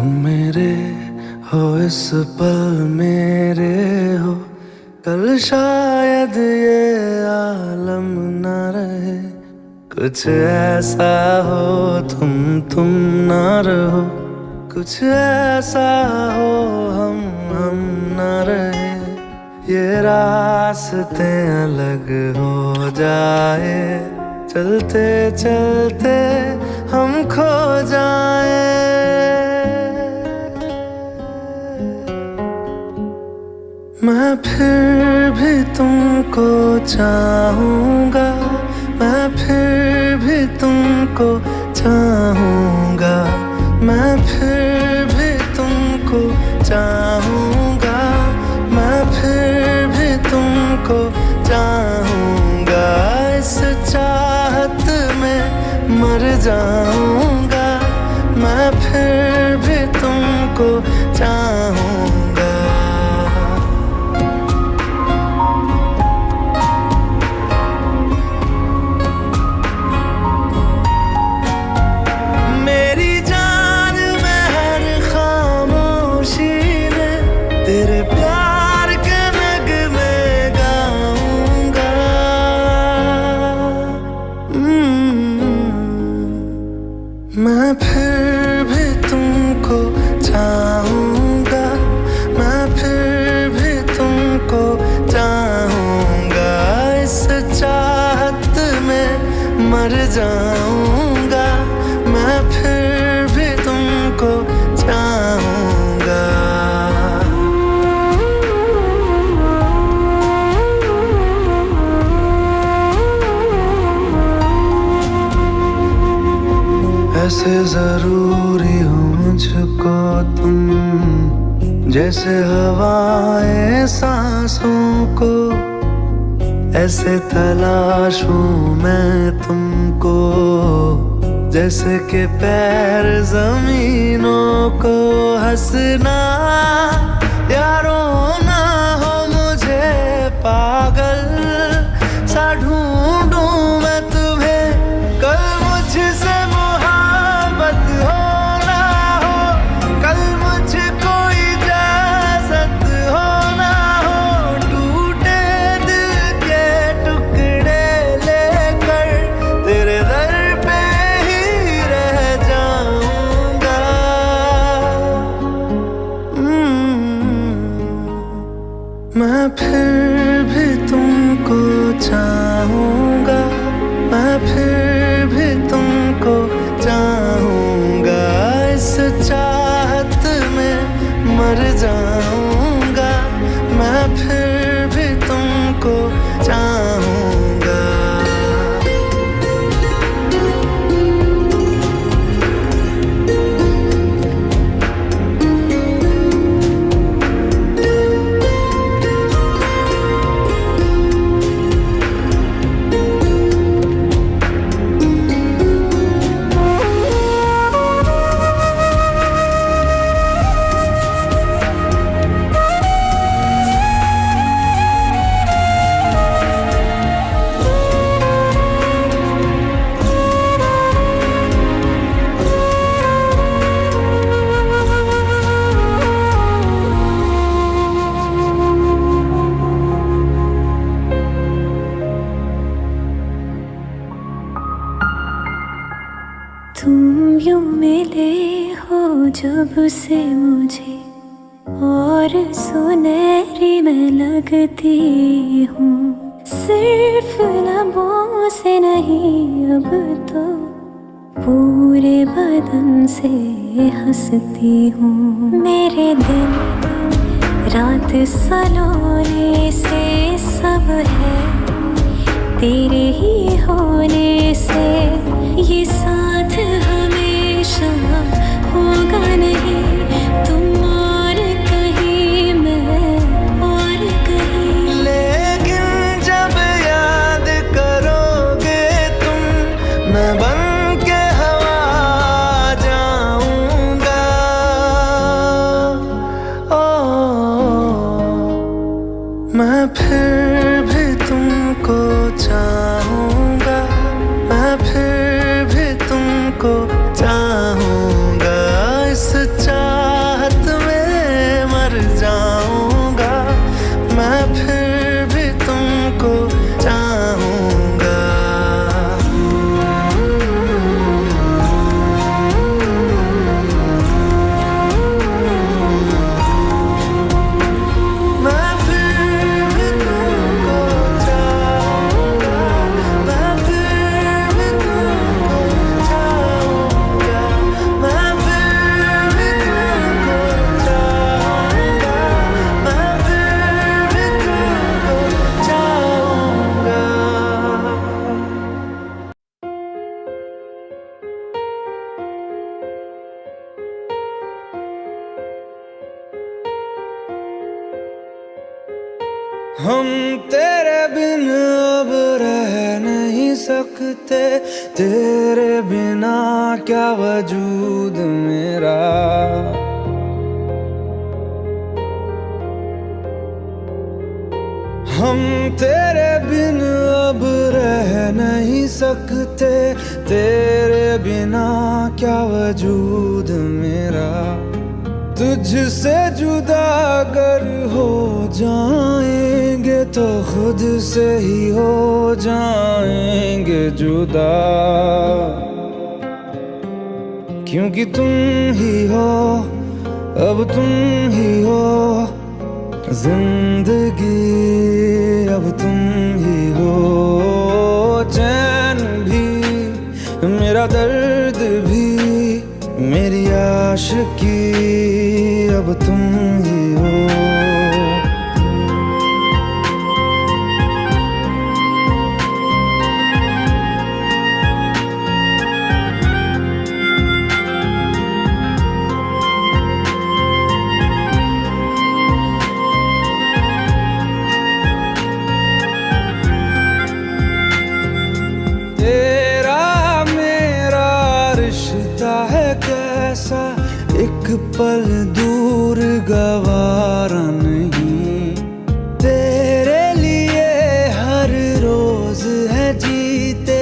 तुम मेरे हो इस पल मेरे हो, कल शायद ये आलम न रहे। कुछ ऐसा हो तुम ना रहो, कुछ ऐसा हो हम न रहे। ये रास्ते अलग हो जाए, चलते चलते हम खो जाए। मैं फिर भी तुमको चाहूँगा, मैं फिर भी तुमको चाहूँगा, मैं फिर भी तुमको चाहूँगा, मैं फिर भी तुमको चाहूँगा। इस चाहत में मर जाऊँगा, मैं फिर भी तुमको चाहूँगा। तेरे प्यार के नगमे गाऊंगा। मैं फिर भी तुमको चाहूँगा, मैं फिर भी तुमको चाहूँगा। इस चाहत में मर जाऊँगा, मैं फिर भी तुमको चाहूँगा। ऐसे जरूरी हो मुझको तुम, जैसे हवाएं सांसों को। ऐसे तलाशूं मैं तुमको, जैसे कि पैर जमीनों को। हंसना या रोना हो मुझे पागल सा ढूंढूं मैं तुम्हें। कल मुझसे मैं फिर भी तुमको चाहूँगा, मैं फिर भी तुमको चाहूँगा। इस चाहत में मर जाऊँगा, मैं फिर भी तुमको चाहूँगा। तुम यूं मिले हो जब से मुझे, और सुनहरी मैं लगती हूँ। सिर्फ लबों से नहीं अब तो पूरे बदन से हंसती हूँ। मेरे दिन रात सलोने से सब है तेरे ही होने से। ये साथ हमेशा होगा नहीं, तुम और कहीं मैं और कहीं। लेकिन जब याद करोगे तुम, मैं बन के हवा जाऊंगा। मैं फिर भी तुमको चाहूँ। तेरे बिन अब रह नहीं सकते, तेरे बिना क्या वजूद मेरा। हम तेरे बिन अब रह नहीं सकते, तेरे बिना क्या वजूद मेरा। तुझसे जुदा अगर हो जाएंगे तो खुद से ही हो जाएंगे जुदा, क्योंकि तुम ही हो, अब तुम ही हो जिंदगी, अब तुम ही हो। चैन भी मेरा दर्द भी मेरी आशिकी, अब तुम ही हो। एक पल दूर गवारा नहीं, तेरे लिए हर रोज है जीते,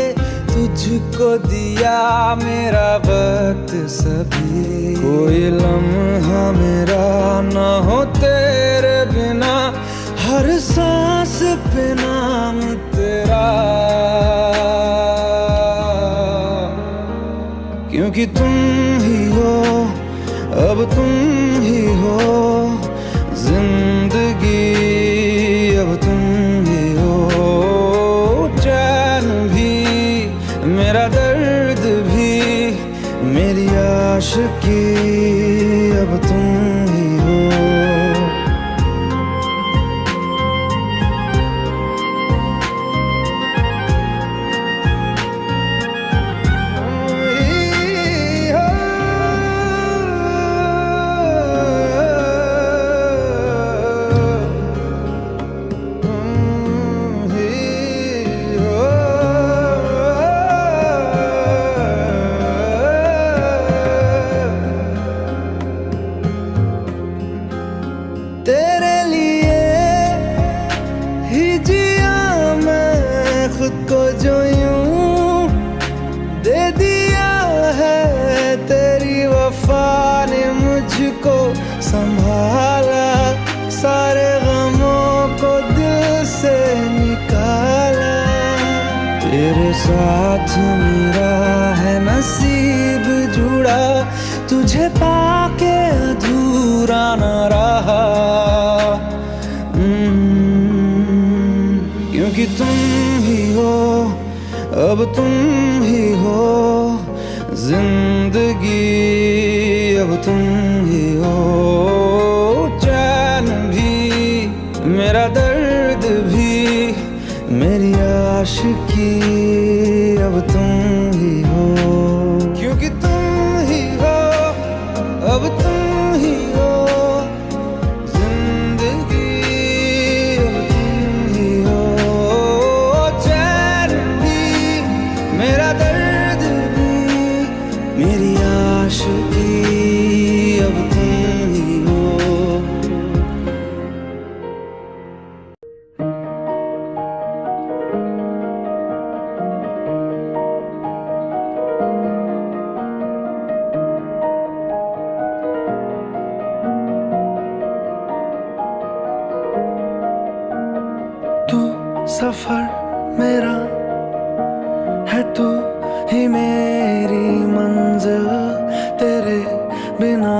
तुझको दिया मेरा वक्त सभी। कोई लम्हा मेरा ना हो तेरे बिना, हर सांस पे नाम तेरा, क्योंकि तुम ही हो, अब तुम ही हो जिंदगी, अब तुम ही हो। चैन भी मेरा दर्द भी मेरी आशिकी, अब तुम ही हो। तेरे लिए ही जिया मैं खुद को, जो यूं दे दिया है तेरी वफा ने मुझको संभाला, सारे गमों को दिल से निकाला। तेरे साथ मेरा है नसीब जुड़ा, तुझे पाके अधूरा न रहा, क्योंकि तुम ही हो, अब तुम ही हो जिंदगी, अब तुम ही हो। चैन भी मेरा दर्द भी मेरी आशिकी, अब तुम ही हो, क्योंकि तुम ही हो, अब तुम ही हो जिंदगी, अब तुम ही हो। चैन भी मेरा दर्द भी मेरी आशिकी, अब तुम ही हो। तू सफर मेरा है, तू ही मेरी मंजिल, तेरे बिना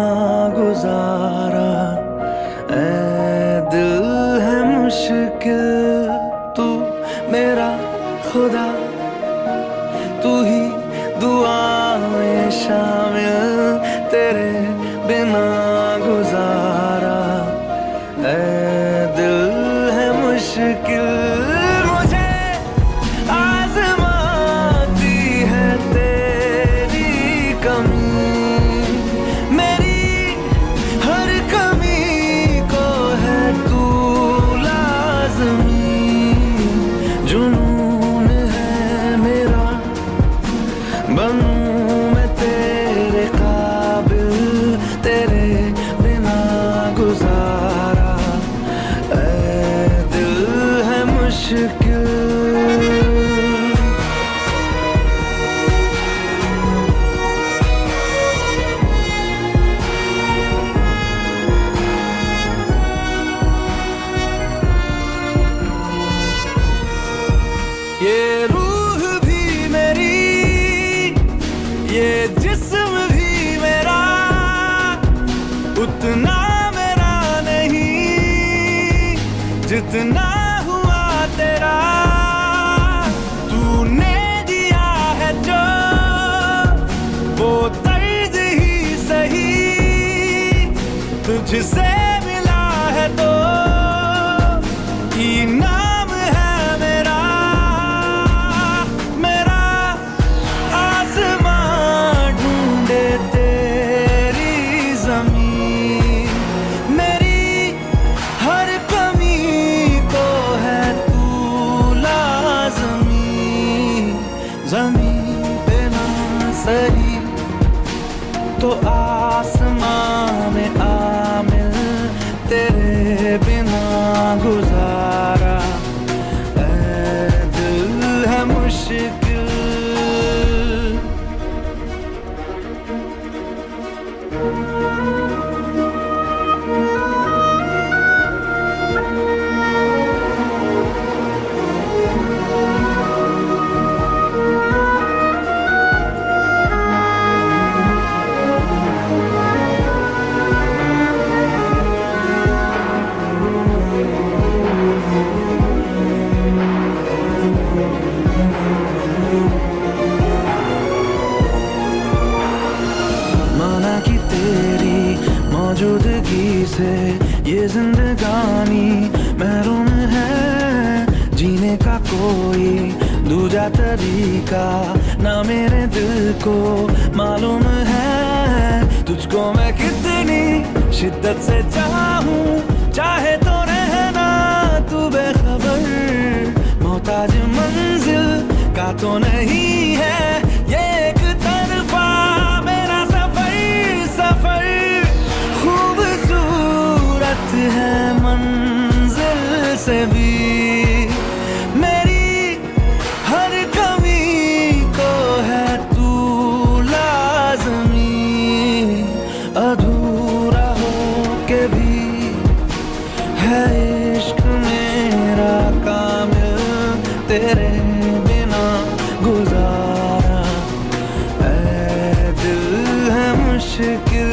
गुजारा ऐ दिल है मुश्किल। तू मेरा खुदा, तू ही दुआ में शामिल, तेरे बिना गुजारा ऐ दिल है मुश्किल। मुझे आज़माती है तेरी कमी, मेरी हर कमी को है तू लाज़मी। मुश्किल। ये रूह भी मेरी, ये जिस्म भी मेरा, उतना मेरा नहीं जितना हुआ तेरा। तूने दिया है जो वो तर्ज ही सही, तुझसे मिला है तो इनाम है मेरा। मेरा आसमां ढूंढे तेरी जमीन, मेरी हर कमी को है तू लाज़मी। ज़मीन पे ना सही तो आसमां में आमिल, तेरे बिना गुजारा ऐ दिल है मुश्किल। माना कि तेरी मौजूदगी से ये जिंदगानी महरूम है। जीने का कोई दूजा तरीका ना मेरे दिल को मालूम है। तुझको मैं कितनी शिद्दत से चाहूं, चाहे तो रहना तू बेखबर। मोहताज मंजिल का तो नहीं है ये एक तरफा मेरा सफर। सफर खूबसूरत है मंजिल से भी, मेरी हर कमी को है तू लाज़मी। अधूरा हो के भी है इश्क मेरा कामिल, तेरे बिना गुजारा ऐ दिल है मुश्किल।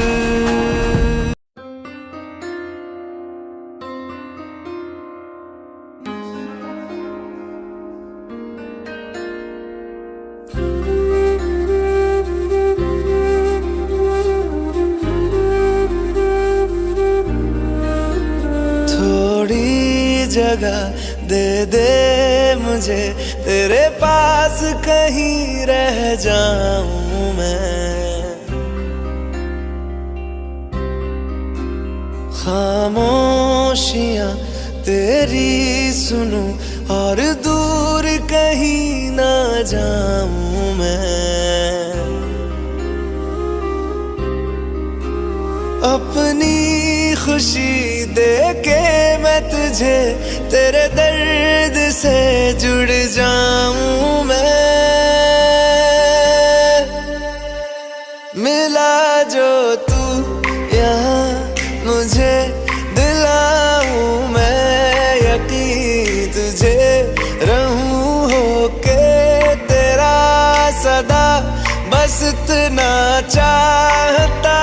थोड़ी जगह दे दे मुझे, तेरे पास कहीं रह जाऊं मैं। खामोशियां तेरी सुनूं और दूर कहीं ना जाऊं मैं। अपनी खुशी दे के मैं तुझे तेरे दर्द से जुड़ जाऊं मैं। मिला जो तू यहाँ मुझे दिलाऊं मैं यकीन, तुझे रहूं होके तेरा सदा, बस इतना चाहता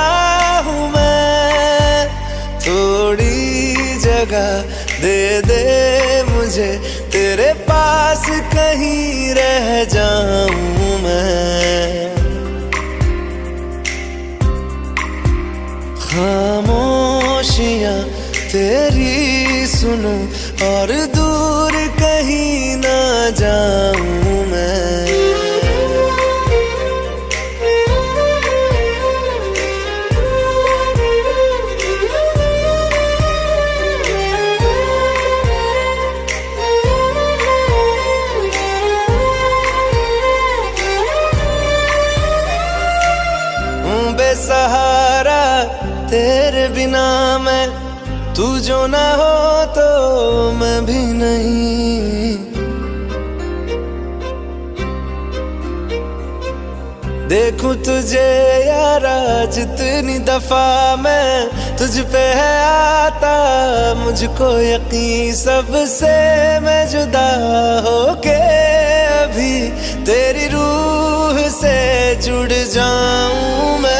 हूँ मैं। थोड़ी जगह दे दे मुझे, तेरे पास कहीं रह जाऊं मैं। खामोशियां तेरी सुनूं और दूर कहीं ना जाऊं मैं। बेसहारा तेरे बिना मैं, तू जो ना हो तो मैं भी नहीं। देखूं तुझे यारा जितनी दफा मैं तुझ पे है आता, मुझको यकीन सबसे मैं जुदा होके अभी तेरी रूह से जुड़ जाऊं मैं।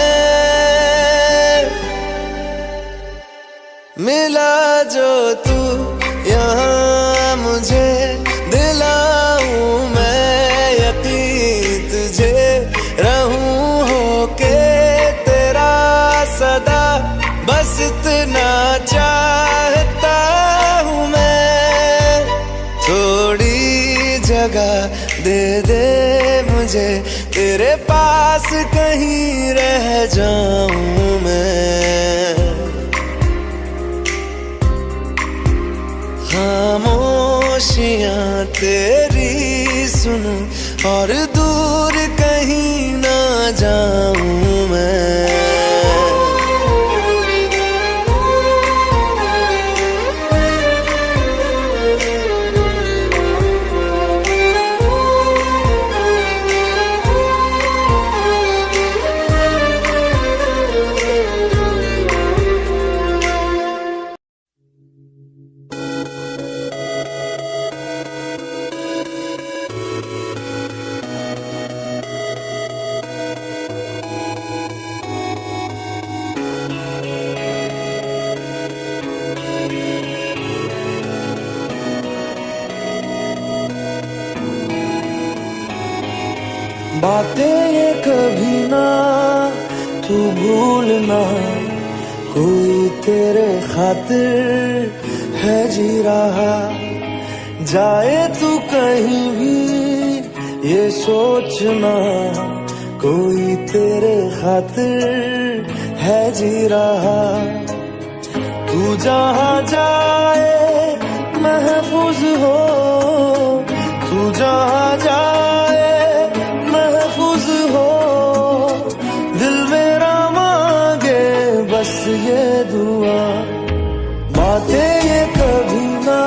मिला जो तू यहाँ मुझे दिलाऊं मैं यकीन तुझे रहूं होके तेरा सदा, बस इतना चाहता हूँ मैं। थोड़ी जगह दे दे मुझे तेरे पास, कहीं रह जाऊं मैं। खामोशियाँ तेरी सुनूं और दूर कहीं ना जाऊं मैं। बातें ये कभी ना तू भूलना, कोई तेरे खातिर है जी रहा। जाए तू कहीं भी ये सोचना, कोई तेरे खातिर है जी रहा। तू जहाँ जाए महफूज हो, तू जहाँ जाए महफूज हो। दिल मेरा मांगे बस ये दुआ, बातें ये कभी ना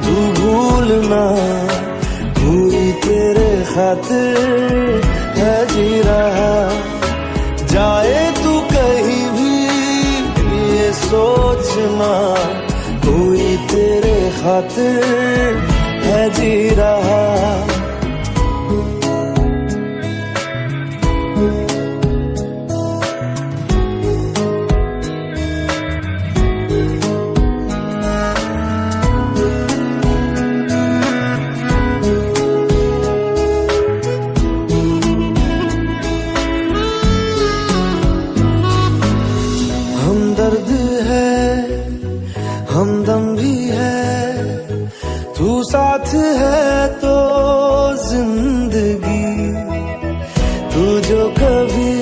तू भूलना, कोई तेरे खातिर है जी रहा। जाए तू कहीं भी ये सोचना, कोई तेरे खातिर है जी रहा। हमदर्द है हमदम भी है, तू साथ है तो जिंदगी। तू जो कभी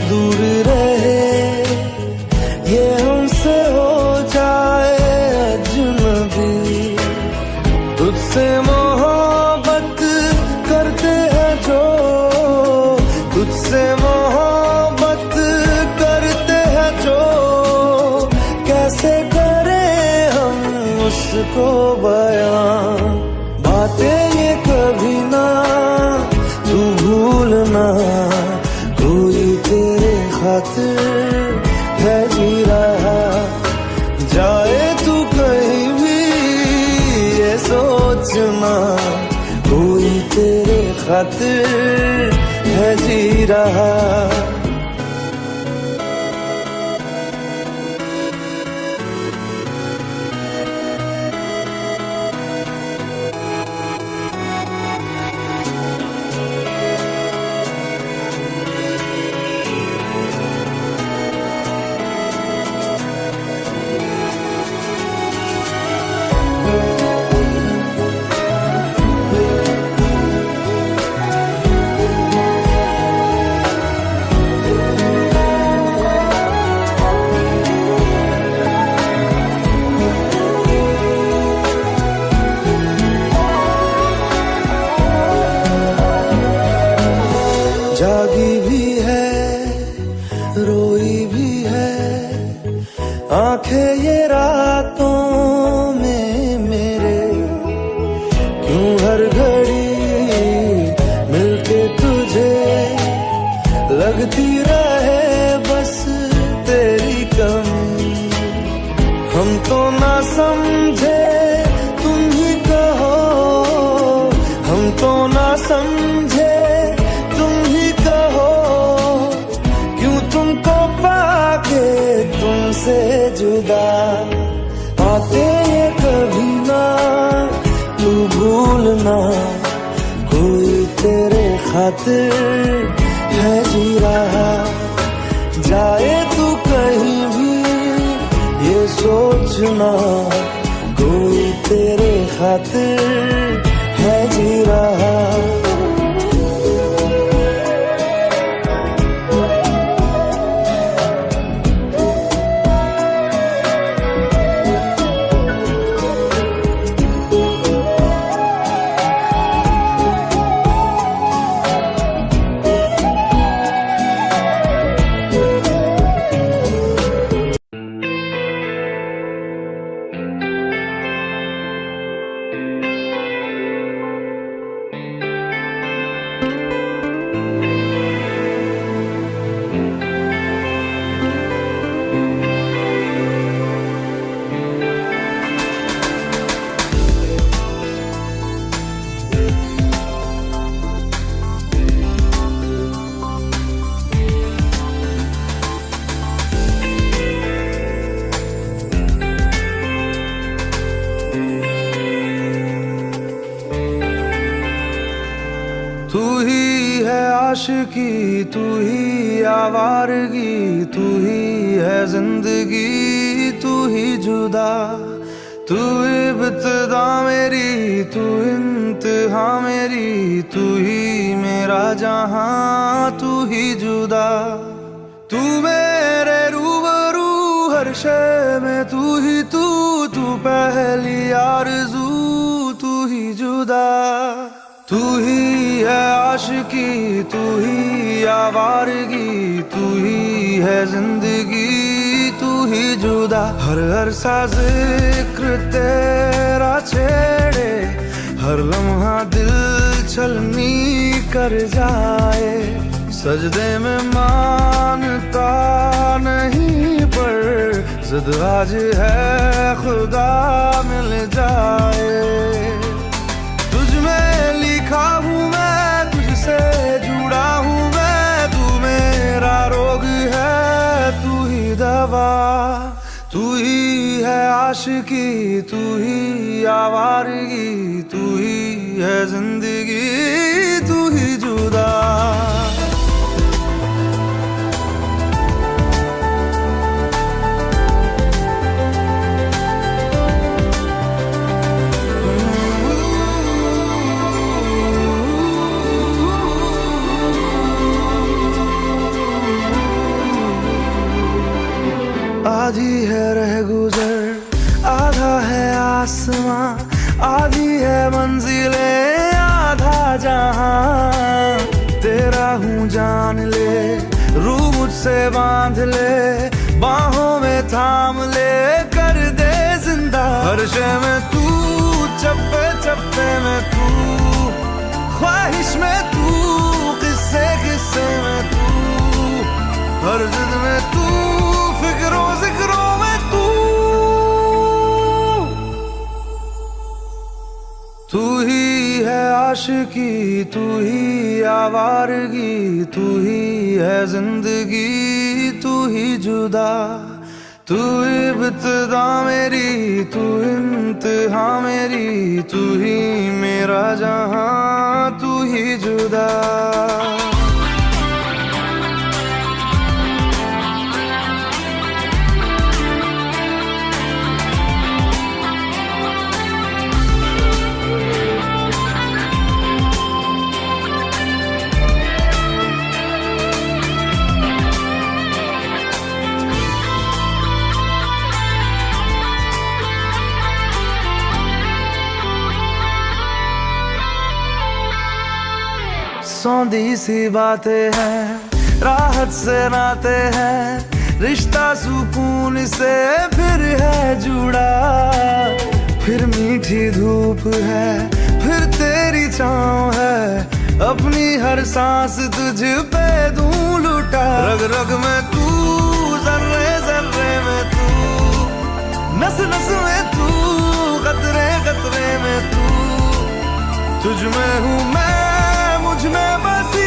दूर रहे, ये हमसे हो जाए अजनबी। तुझसे मोहब्बत करते हैं जो, तुझसे मोहब्बत करते हैं जो, कैसे करें हम उसको बयां। बातें ये कभी ना तू भूलना, कोई तेरे खातिर है जी रहा। जाए तू कहीं भी ये सोचना, कोई तेरे खातिर है जी रहा। ना, कोई तेरे खातिर है जी रहा। जाए तू कहीं भी ये सोचना, कोई तेरे खातिर है जी रहा। तू ही है आशिकी, तू ही आवारगी, तू ही है जिंदगी, तू ही जुदा। तू इब्तिदा मेरी, तू इंतहा मेरी, तू ही मेरा जहां, तू ही जुदा। तू मेरे रूबरू हर शय में, तू ही तू पहली आरज़ू, तू ही जुदा। तू ही है आशिकी, तू ही आवारगी, तू ही है जिंदगी, तू ही जुदा। हर सा जिक्र तेरा छेड़े, हर लम्हा दिल छलनी कर जाए। सजदे में मानता नहीं पर जिद आज है खुदा मिल जाए। तुझ में लिखा हूँ मैं, तुझसे जुड़ा हूँ मैं, तू मेरा रोग है, तू ही दवा। तू ही है आशिकी, तू ही आवारगी, तू ही है जिंदगी, तू ही जुदा। आधी है रह गुजर, आधा है आसमां, आधी है मंजिले, आधा जहां। तेरा हूँ जान ले, रूह मुझसे बांध ले, बाहों में थाम ले, कर दे जिंदा। हर शय में तू, चप्पे चप्पे में तू, ख्वाहिश में तू, किस्से किस्से में तू, हर जिद में तू, फिक्रों जिक्रों में तू। तू ही है आशिकी, तू ही आवारगी, तू ही है जिंदगी, तू ही जुदा। तू इब्तिदा मेरी, तू इंतहा मेरी, तू ही मेरा जहां, तू ही जुदा। सौंधी सी बातें हैं, राहत से नाते हैं, रिश्ता सुकून से फिर है जुड़ा। फिर मीठी धूप है, फिर तेरी छाँव है, अपनी हर सांस तुझ पे दूं लुटा। रग रग में तू, जर्रे जर्रे में तू, नस नस में तू, कतरे कतरे में तू। तुझ में हूँ मैं, मुझ में बसी